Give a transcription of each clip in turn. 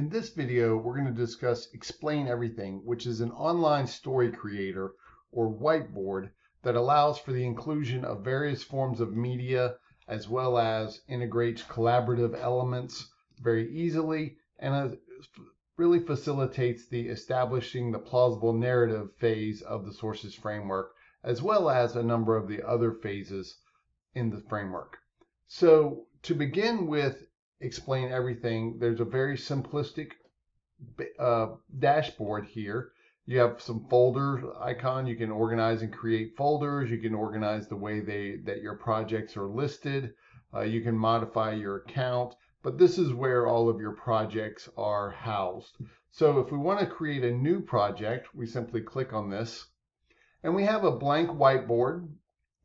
In this video, we're going to discuss Explain Everything, which is an online story creator or whiteboard that allows for the inclusion of various forms of media as well as integrates collaborative elements very easily and really facilitates the establishing the plausible narrative phase of the sources framework as well as a number of the other phases in the framework. So to begin with Explain Everything, there's a very simplistic dashboard here. You have some folder icon. You can organize and create folders. You can organize the way that your projects are listed. You can modify your account, but this is where all of your projects are housed. So if we want to create a new project, we simply click on this, and we have a blank whiteboard,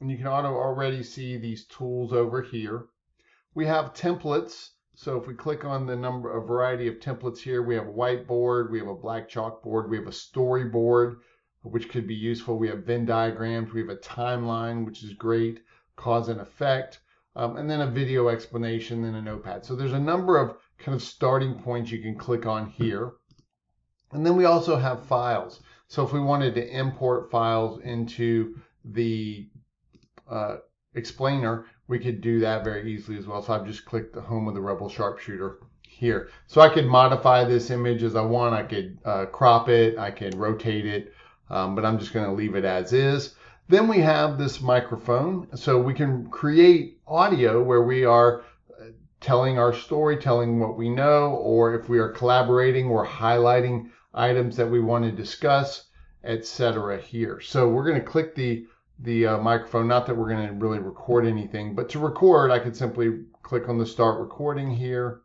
and you can already see these tools over here. We have templates. So if we click on a variety of templates here, we have a whiteboard, we have a black chalkboard, we have a storyboard, which could be useful. We have Venn diagrams, we have a timeline, which is great, cause and effect, and then a video explanation and a notepad. So there's a number of kind of starting points you can click on here. And then we also have files. So if we wanted to import files into the explainer, we could do that very easily as well. So I've just clicked the home of the Rebel Sharpshooter here. So I could modify this image as I want. I could crop it, I can rotate it, but I'm just going to leave it as is. Then we have this microphone. So we can create audio where we are telling our story, telling what we know, or if we are collaborating, we're highlighting items that we want to discuss, etc. here. So we're going to click the microphone, not that we're going to really record anything, but to record, I could simply click on the start recording here.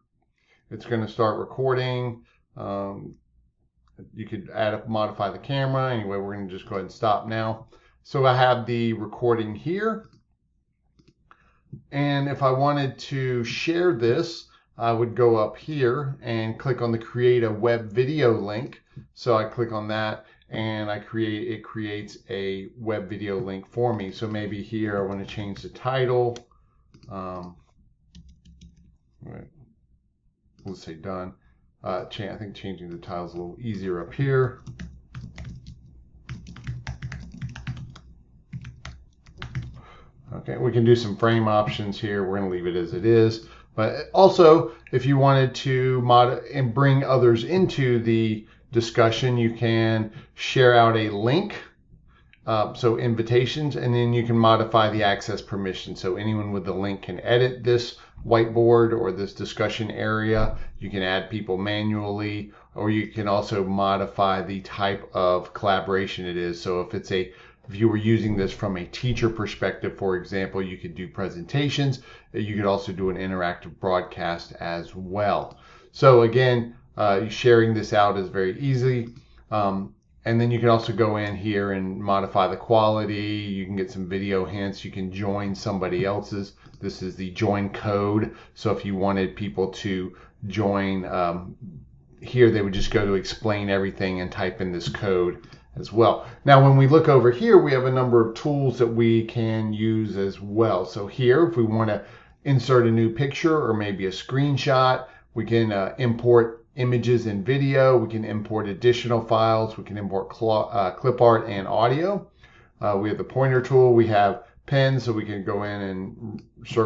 It's going to start recording. You could modify the camera. Anyway, we're going to just go ahead and stop now. So I have the recording here. And if I wanted to share this, I would go up here and click on the create a web video link. So I click on that, and it creates a web video link for me. So maybe here I want to change the title. Let's say done. I think changing the title is a little easier up here. Okay, we can do some frame options here. We're going to leave it as it is. But also, if you wanted to and bring others into the discussion, you can share out a link, so invitations, and then you can modify the access permission. So anyone with the link can edit this whiteboard or this discussion area. You can add people manually, or you can also modify the type of collaboration it is. So if you were using this from a teacher perspective, for example, you could do presentations. You could also do an interactive broadcast as well. So again, sharing this out is very easy. And then you can also go in here and modify the quality. You can get some video hints. You can join somebody else's. This is the join code. So if you wanted people to join here, they would just go to Explain Everything and type in this code as well. Now, when we look over here, we have a number of tools that we can use as well. So here, if we want to insert a new picture or maybe a screenshot, we can import images and video. We can import additional files. We can import clip art and audio. We have the pointer tool. We have pens, so we can go in and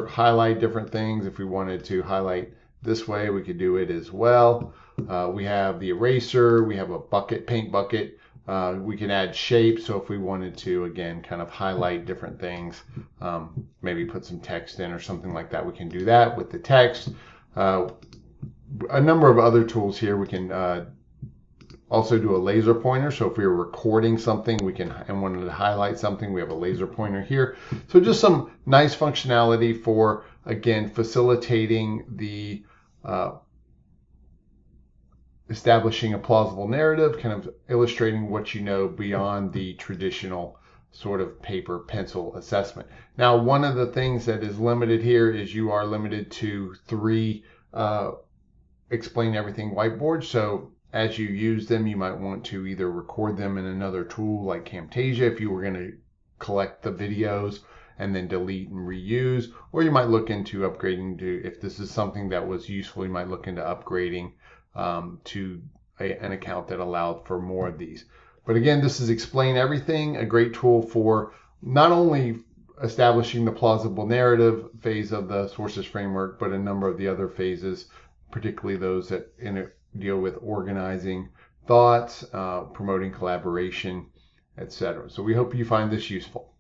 highlight different things. If we wanted to highlight this way, we could do it as well. We have the eraser. We have a paint bucket. We can add shapes, so if we wanted to, again, kind of highlight different things, maybe put some text in or something like that, we can do that with the text. A number of other tools here. We can also do a laser pointer, so if we were recording something and wanted to highlight something, we have a laser pointer here. So just some nice functionality for, again, facilitating the establishing a plausible narrative, kind of illustrating what you know beyond the traditional sort of paper pencil assessment. Now, one of the things that is limited here is you are limited to 3 Explain Everything whiteboards. So as you use them, you might want to either record them in another tool like Camtasia if you were going to collect the videos and then delete and reuse, or you might look into upgrading to, if this is something that was useful, you might look into upgrading to an account that allowed for more of these. But again, this is Explain Everything, a great tool for not only establishing the plausible narrative phase of the sources framework, but a number of the other phases, particularly those that deal with organizing thoughts, promoting collaboration, etc. So we hope you find this useful.